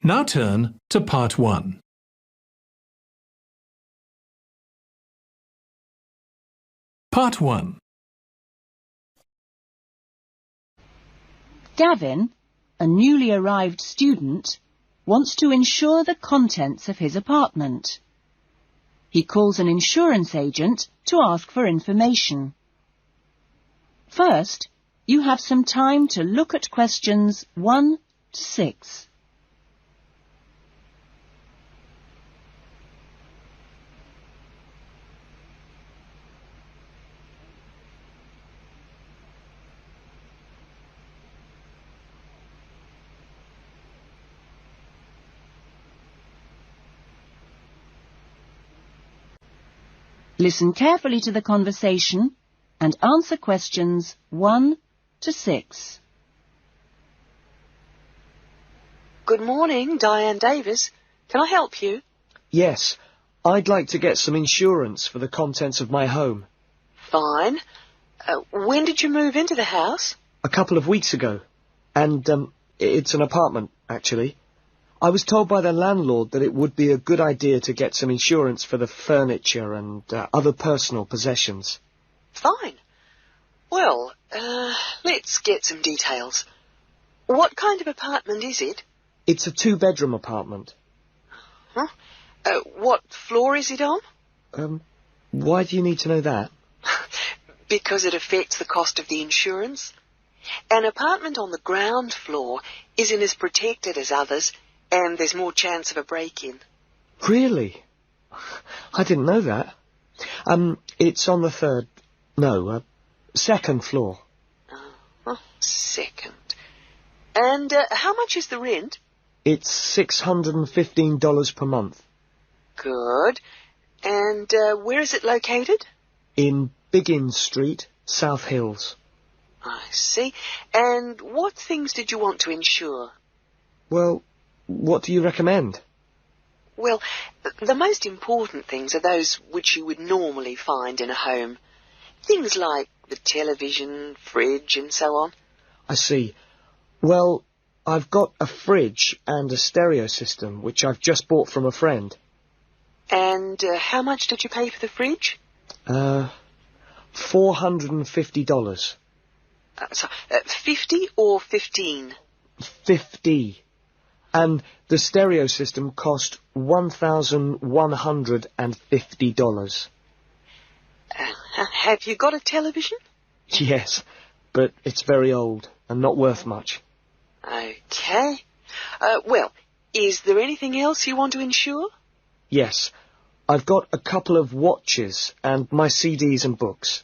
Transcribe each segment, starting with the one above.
Now turn to Part 1. Part 1. Gavin, a newly arrived student, wants to insure the contents of his apartment. He calls an insurance agent to ask for information. First, you have some time to look at questions 1 to 6. Listen carefully to the conversation and answer questions 1 to 6. Good morning, Diane Davis. Can I help you? Yes, I'd like to get some insurance for the contents of my home. Fine. When did you move into the house? A couple of weeks ago. And, it's an apartment, actually. I was told by the landlord that it would be a good idea to get some insurance for the furniture and other personal possessions. Fine. Well, let's get some details. What kind of apartment is it? It's a 2-bedroom apartment. Huh? What floor is it on? Why do you need to know that? Because it affects the cost of the insurance. An apartment on the ground floor isn't as protected as others, and there's more chance of a break-in. Really? I didn't know that. It's on the second floor. Second. And how much is the rent? It's $615 per month. Good. And where is it located? In Biggin Street, South Hills. I see. And what things did you want to insure? Well, what do you recommend? Well, the most important things are those which you would normally find in a home. Things like the television, fridge, and so on. I see. Well, I've got a fridge and a stereo system, which I've just bought from a friend. And how much did you pay for the fridge? $450. 50 or 15? 50. And the stereo system cost $1,150. Have you got a television? Yes, but it's very old and not worth much. Okay. Well, is there anything else you want to insure? Yes. I've got a couple of watches and my CDs and books.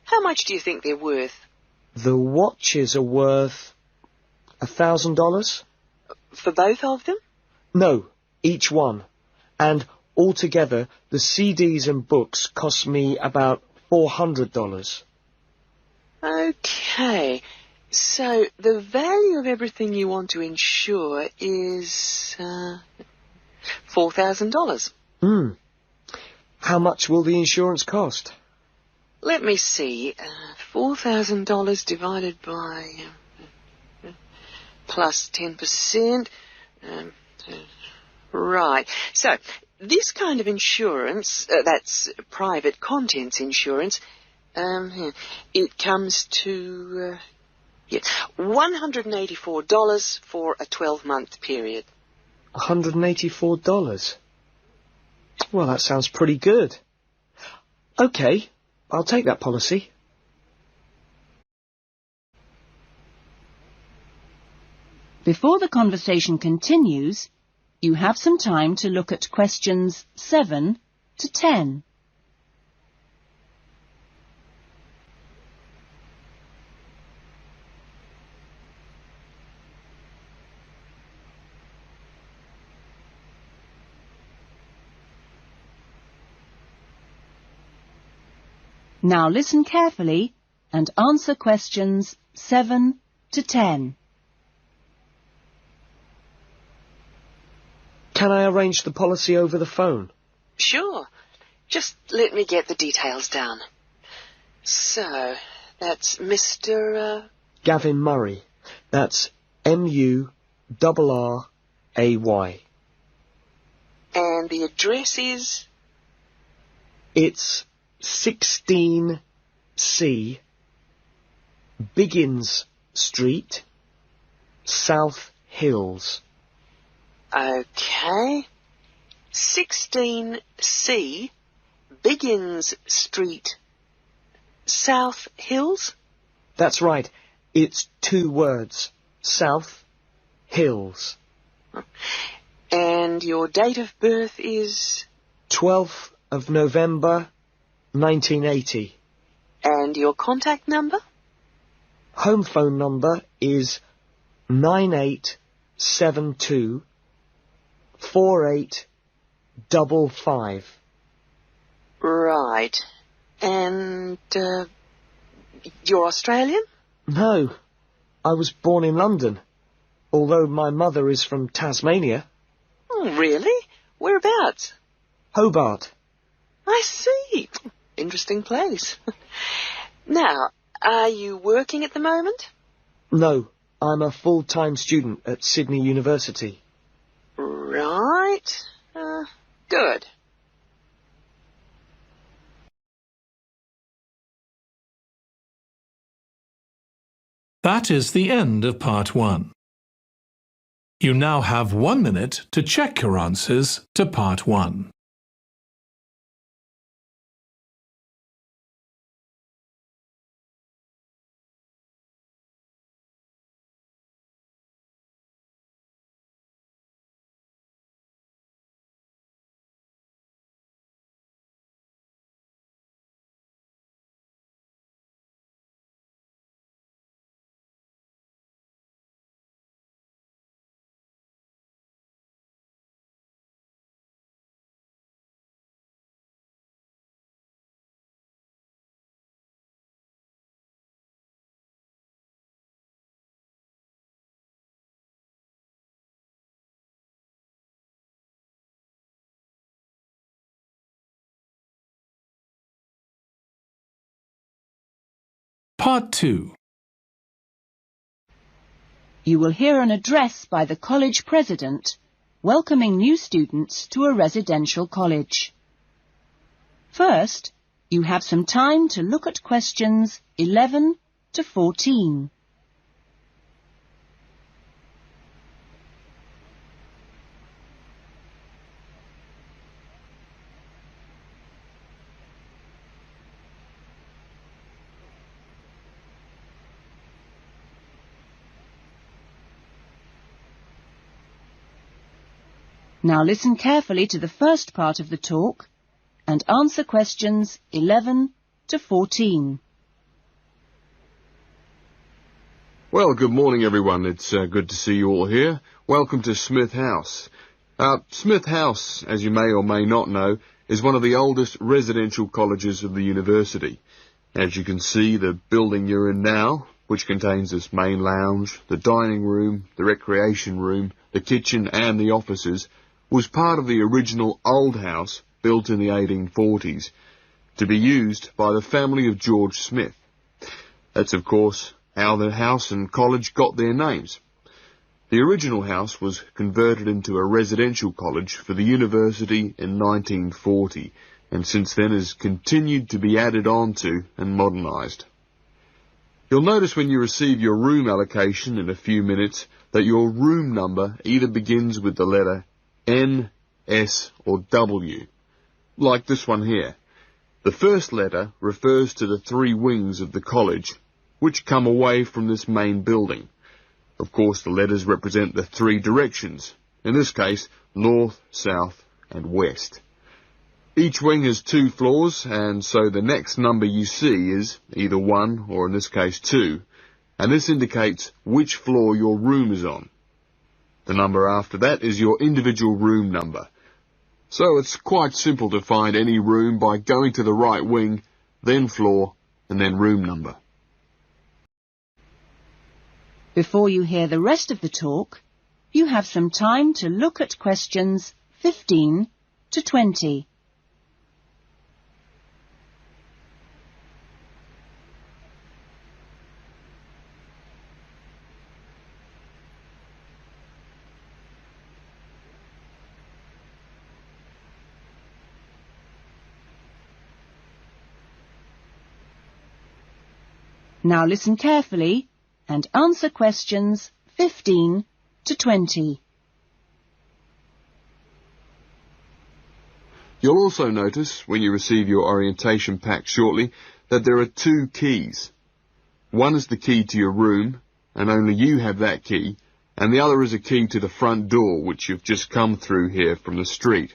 How much do you think they're worth? The watches are worth $1,000. For both of them? No, each one. And altogether, the CDs and books cost me about $400. Okay. So the value of everything you want to insure is $4,000. How much will the insurance cost? Let me see. $4,000 divided by plus 10%. Right. So this kind of insurance, that's private contents insurance, it comes to $184 for a 12-month period. $184? Well, that sounds pretty good. Okay, I'll take that policy. Before the conversation continues, you have some time to look at questions 7 to 10. Now listen carefully and answer questions 7 to 10. Can I arrange the policy over the phone? Sure. Just let me get the details down. So, that's Mr. Gavin Murray. That's M-U-R-R-A-Y. And the address is? It's 16C Biggins Street, South Hills. Okay. 16C Biggins Street, South Hills? That's right. It's 2 words. South Hills. And your date of birth is? 12th of November, 1980. And your contact number? Home phone number is 9872 4855. Right. And, you're Australian? No, I was born in London, although my mother is from Tasmania. Oh, really? Whereabouts? Hobart. I see. Interesting place. Now, are you working at the moment? No, I'm a full-time student at Sydney University. Right. Good. That is the end of Part 1. You now have 1 minute to check your answers to Part 1. Part 2. You will hear an address by the college president welcoming new students to a residential college. First, you have some time to look at questions 11 to 14. Now listen carefully to the first part of the talk and answer questions 11 to 14. Well, good morning, everyone. It's good to see you all here. Welcome to Smith House. Smith House, as you may or may not know, is one of the oldest residential colleges of the university. As you can see, the building you're in now, which contains this main lounge, the dining room, the recreation room, the kitchen and the offices, was part of the original old house built in the 1840s to be used by the family of George Smith. That's, of course, how the house and college got their names. The original house was converted into a residential college for the university in 1940, and since then has continued to be added on to and modernised. You'll notice when you receive your room allocation in a few minutes that your room number either begins with the letter N, S or W, like this one here. The first letter refers to the 3 wings of the college, which come away from this main building. Of course, the letters represent the 3 directions, in this case, north, south and west. Each wing has 2 floors, and so the next number you see is either 1 or in this case 2, and this indicates which floor your room is on. The number after that is your individual room number. So it's quite simple to find any room by going to the right wing, then floor, and then room number. Before you hear the rest of the talk, you have some time to look at questions 15 to 20. Now listen carefully and answer questions 15 to 20. You'll also notice, when you receive your orientation pack shortly, that there are 2 keys. One is the key to your room, and only you have that key, and the other is a key to the front door, which you've just come through here from the street.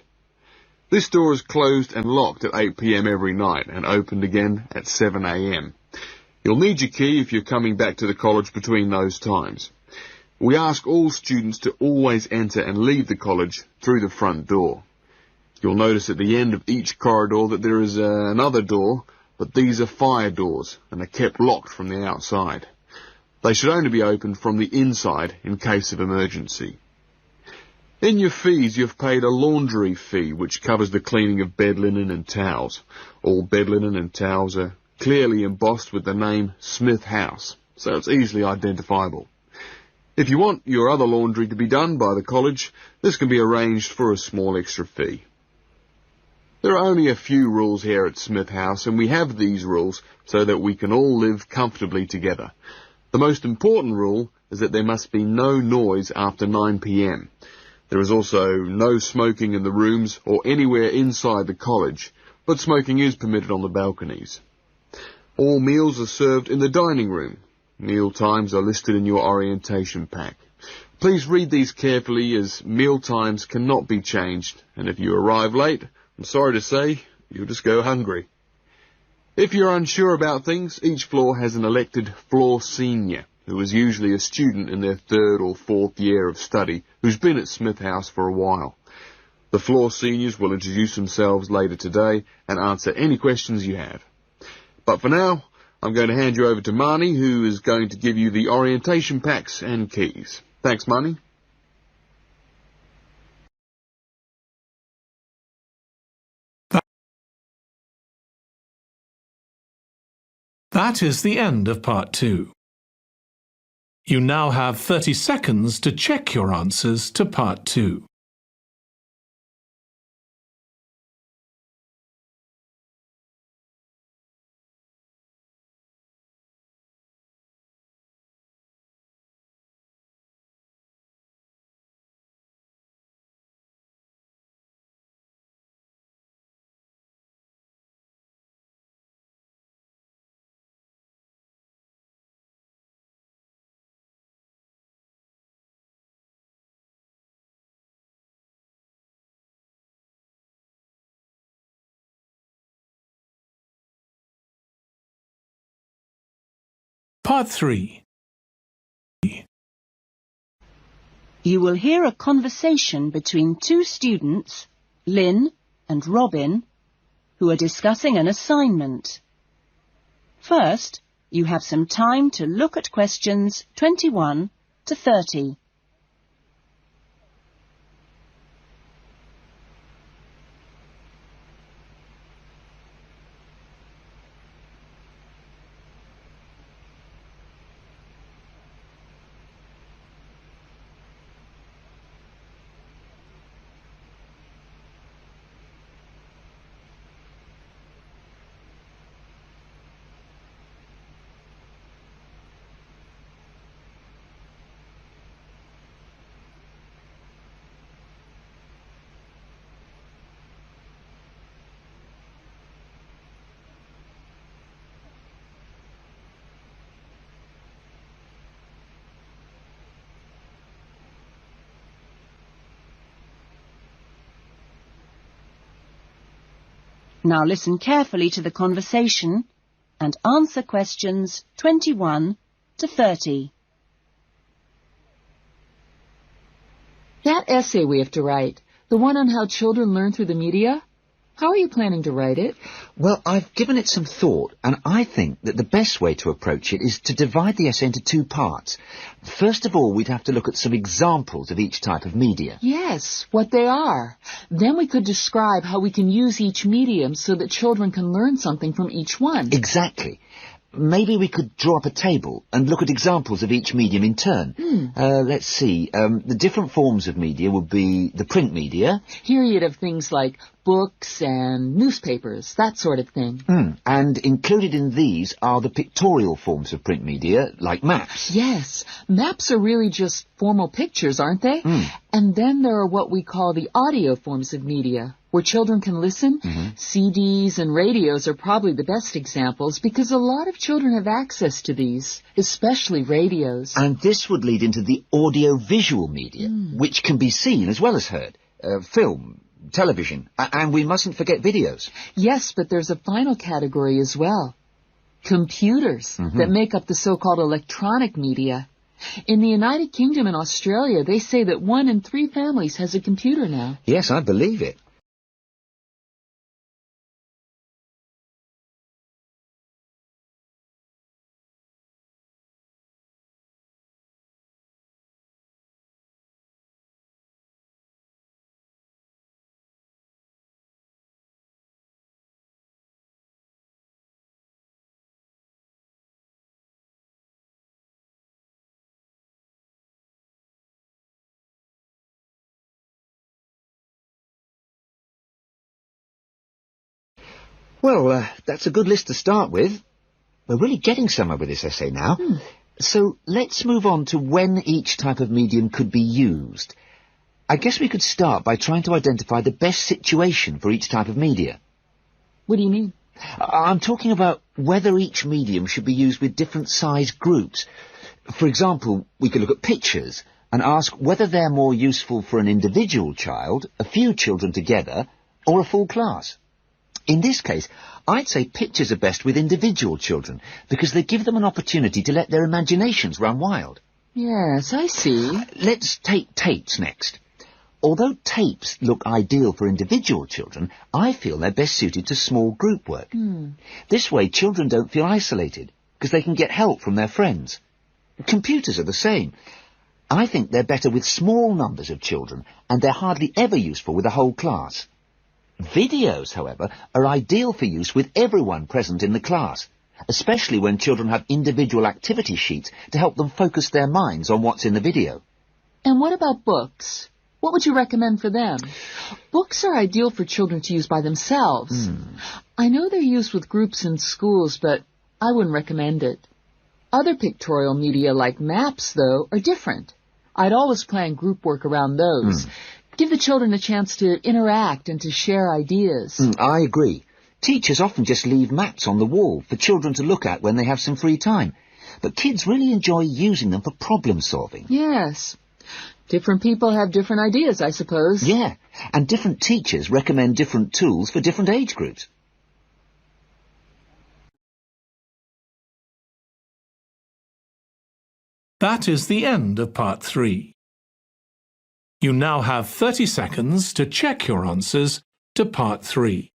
This door is closed and locked at 8 p.m. every night, and opened again at 7 a.m. You'll need your key if you're coming back to the college between those times. We ask all students to always enter and leave the college through the front door. You'll notice at the end of each corridor that there is another door, but these are fire doors and are kept locked from the outside. They should only be opened from the inside in case of emergency. In your fees, you've paid a laundry fee, which covers the cleaning of bed linen and towels. All bed linen and towels are clearly embossed with the name Smith House, so it's easily identifiable. If you want your other laundry to be done by the college, this can be arranged for a small extra fee. There are only a few rules here at Smith House, and we have these rules so that we can all live comfortably together. The most important rule is that there must be no noise after 9 p.m. There is also no smoking in the rooms or anywhere inside the college, but smoking is permitted on the balconies. All meals are served in the dining room. Meal times are listed in your orientation pack. Please read these carefully, as meal times cannot be changed, and if you arrive late, I'm sorry to say, you'll just go hungry. If you're unsure about things, each floor has an elected floor senior, who is usually a student in their 3rd or 4th year of study, who's been at Smith House for a while. The floor seniors will introduce themselves later today and answer any questions you have. But for now, I'm going to hand you over to Marnie, who is going to give you the orientation packs and keys. Thanks, Marnie. That is the end of part 2. You now have 30 seconds to check your answers to part 2. Part 3. You will hear a conversation between 2 students, Lynn and Robin, who are discussing an assignment. First, you have some time to look at questions 21 to 30. Now listen carefully to the conversation and answer questions 21 to 30. That essay we have to write, the one on how children learn through the media, how are you planning to write it? Well, I've given it some thought, and I think that the best way to approach it is to divide the essay into 2 parts. First of all, we'd have to look at some examples of each type of media. Yes, what they are. Then we could describe how we can use each medium so that children can learn something from each one. Exactly. Maybe we could draw up a table and look at examples of each medium in turn. Let's see. The different forms of media would be the print media. Here you'd have things like books and newspapers, that sort of thing. And included in these are the pictorial forms of print media, like maps. Yes, maps are really just formal pictures, aren't they? And then there are what we call the audio forms of media, where children can listen. CDs and radios are probably the best examples because a lot of children have access to these, especially radios. And this would lead into the audio-visual media, which can be seen as well as heard. Film, television, and we mustn't forget videos. Yes, but there's a final category as well. Computers that make up the so-called electronic media. In the United Kingdom and Australia, they say that 1 in 3 families has a computer now. Yes, I believe it. Well, that's a good list to start with. We're really getting somewhere with this essay now. So let's move on to when each type of medium could be used. I guess we could start by trying to identify the best situation for each type of media. What do you mean? I'm talking about whether each medium should be used with different size groups. For example, we could look at pictures and ask whether they're more useful for an individual child, a few children together, or a full class. In this case, I'd say pictures are best with individual children because they give them an opportunity to let their imaginations run wild. Yes, I see. Let's take tapes next. Although tapes look ideal for individual children, I feel they're best suited to small group work. This way, children don't feel isolated because they can get help from their friends. Computers are the same. I think they're better with small numbers of children, and they're hardly ever useful with a whole class. Videos, however, are ideal for use with everyone present in the class, especially when children have individual activity sheets to help them focus their minds on what's in the video. And what about books? What would you recommend for them? Books are ideal for children to use by themselves. I know they're used with groups in schools, but I wouldn't recommend it. Other pictorial media like maps, though, are different. I'd always plan group work around those. Give the children a chance to interact and to share ideas. I agree. Teachers often just leave maps on the wall for children to look at when they have some free time. But kids really enjoy using them for problem solving. Yes. Different people have different ideas, I suppose. Yeah, and different teachers recommend different tools for different age groups. That is the end of part 3. You now have 30 seconds to check your answers to part 3.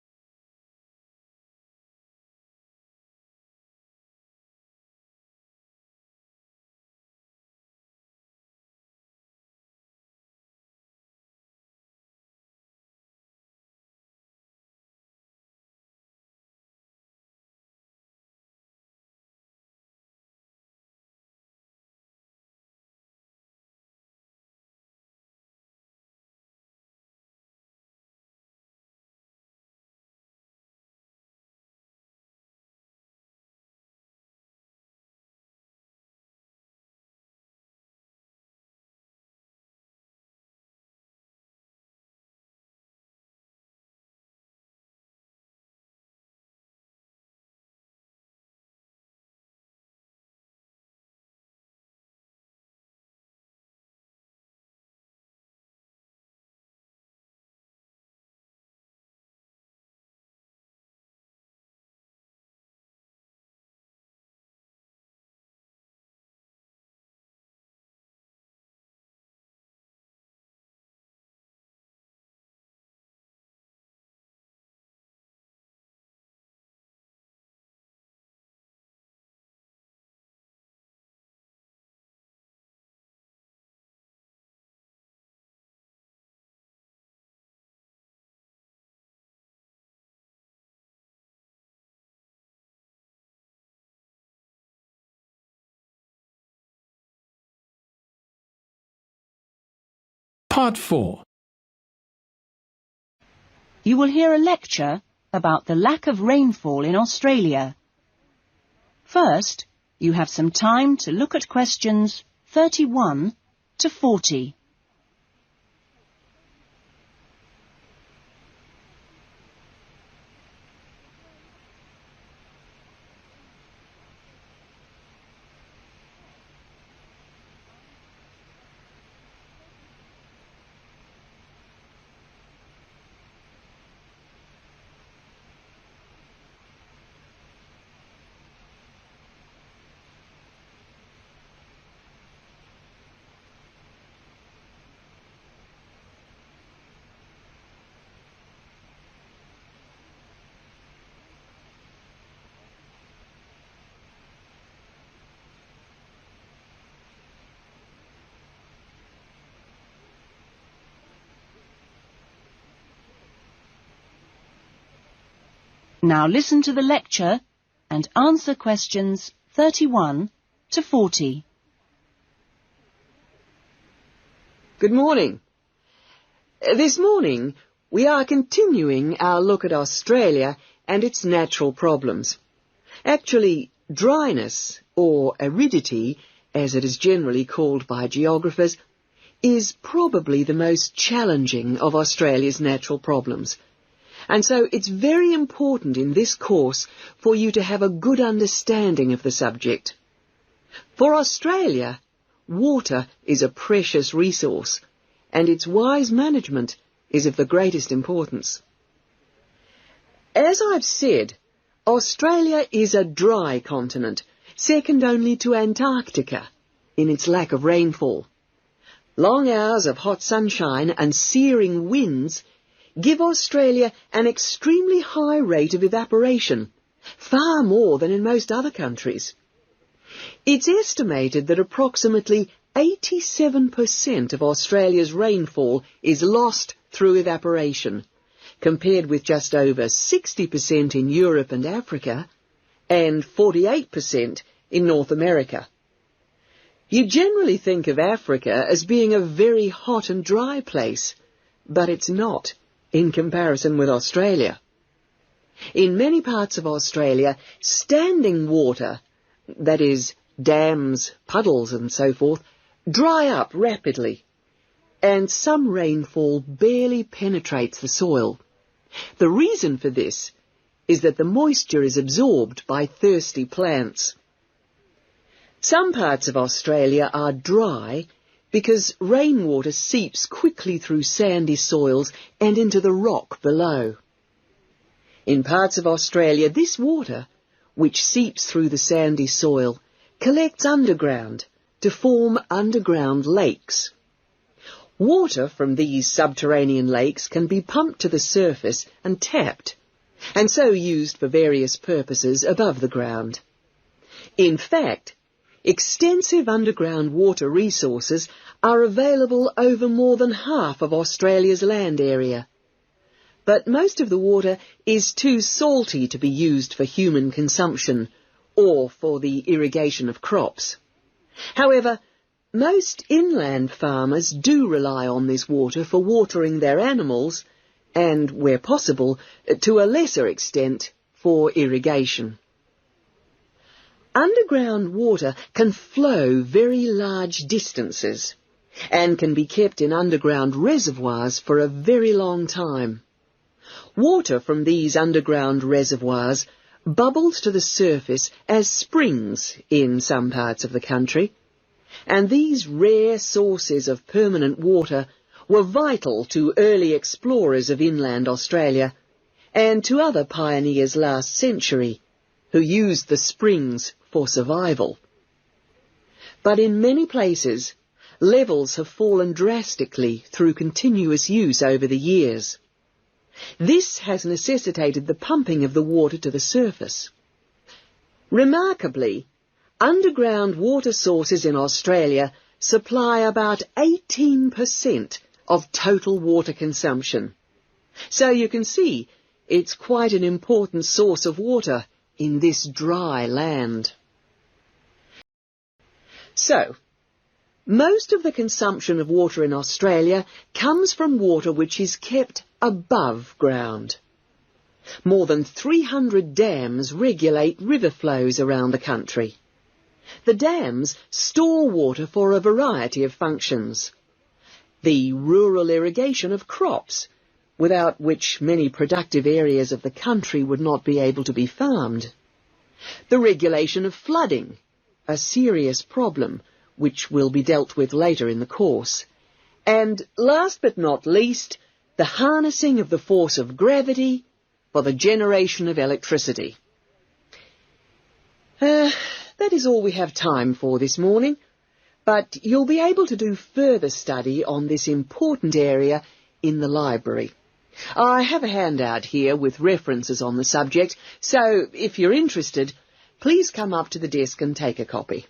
Part 4. you will hear a lecture about the lack of rainfall in Australia. First, you have some time to look at questions 31 to 40. Now listen to the lecture and answer questions 31 to 40. Good morning. This morning we are continuing our look at Australia and its natural problems. Actually, dryness, or aridity, as it is generally called by geographers, is probably the most challenging of Australia's natural problems. And so it's very important in this course for you to have a good understanding of the subject. For Australia, water is a precious resource, and its wise management is of the greatest importance. As I've said, Australia is a dry continent, second only to Antarctica in its lack of rainfall. Long hours of hot sunshine and searing winds give Australia an extremely high rate of evaporation, far more than in most other countries. It's estimated that approximately 87% of Australia's rainfall is lost through evaporation, compared with just over 60% in Europe and Africa, and 48% in North America. You generally think of Africa as being a very hot and dry place, but it's not in comparison with Australia. In many parts of Australia, standing water, that is, dams, puddles and so forth, dry up rapidly, and some rainfall barely penetrates the soil. The reason for this is that the moisture is absorbed by thirsty plants. Some parts of Australia are dry because rainwater seeps quickly through sandy soils and into the rock below. In parts of Australia, this water, which seeps through the sandy soil, collects underground to form underground lakes. Water from these subterranean lakes can be pumped to the surface and tapped, and so used for various purposes above the ground. In fact, extensive underground water resources are available over more than half of Australia's land area. But most of the water is too salty to be used for human consumption or for the irrigation of crops. However, most inland farmers do rely on this water for watering their animals and, where possible, to a lesser extent, for irrigation. Underground water can flow very large distances and can be kept in underground reservoirs for a very long time. Water from these underground reservoirs bubbles to the surface as springs in some parts of the country, and these rare sources of permanent water were vital to early explorers of inland Australia and to other pioneers last century who used the springs for survival. But in many places, levels have fallen drastically through continuous use over the years. This has necessitated the pumping of the water to the surface. Remarkably, underground water sources in Australia supply about 18% of total water consumption. So you can see it's quite an important source of water in this dry land. So, most of the consumption of water in Australia comes from water which is kept above ground. More than 300 dams regulate river flows around the country. The dams store water for a variety of functions. The rural irrigation of crops, without which many productive areas of the country would not be able to be farmed. The regulation of flooding, a serious problem which will be dealt with later in the course. And last but not least, the harnessing of the force of gravity for the generation of electricity. That is all we have time for this morning, but you'll be able to do further study on this important area in the library. I have a handout here with references on the subject, so if you're interested, please come up to the desk and take a copy.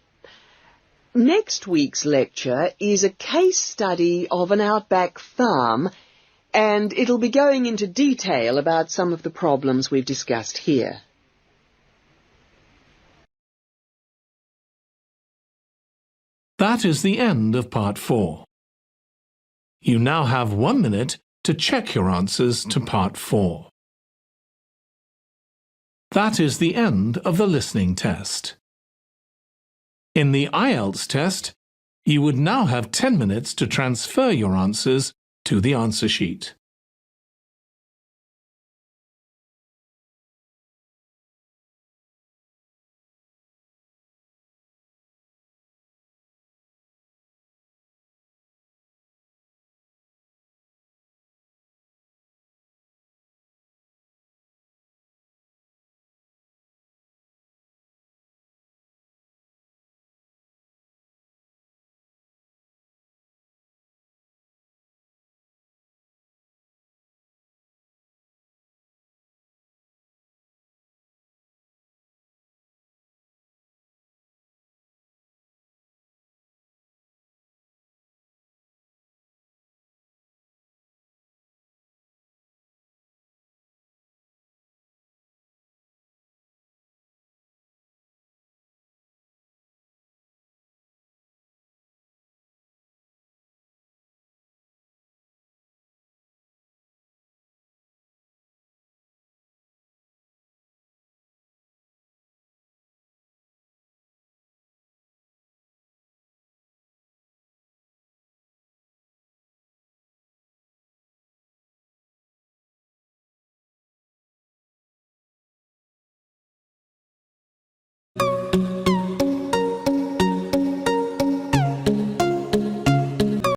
Next week's lecture is a case study of an outback farm, and it'll be going into detail about some of the problems we've discussed here. That is the end of Part 4. You now have 1 minute to check your answers to Part 4. That is the end of the listening test. In the IELTS test, you would now have 10 minutes to transfer your answers to the answer sheet.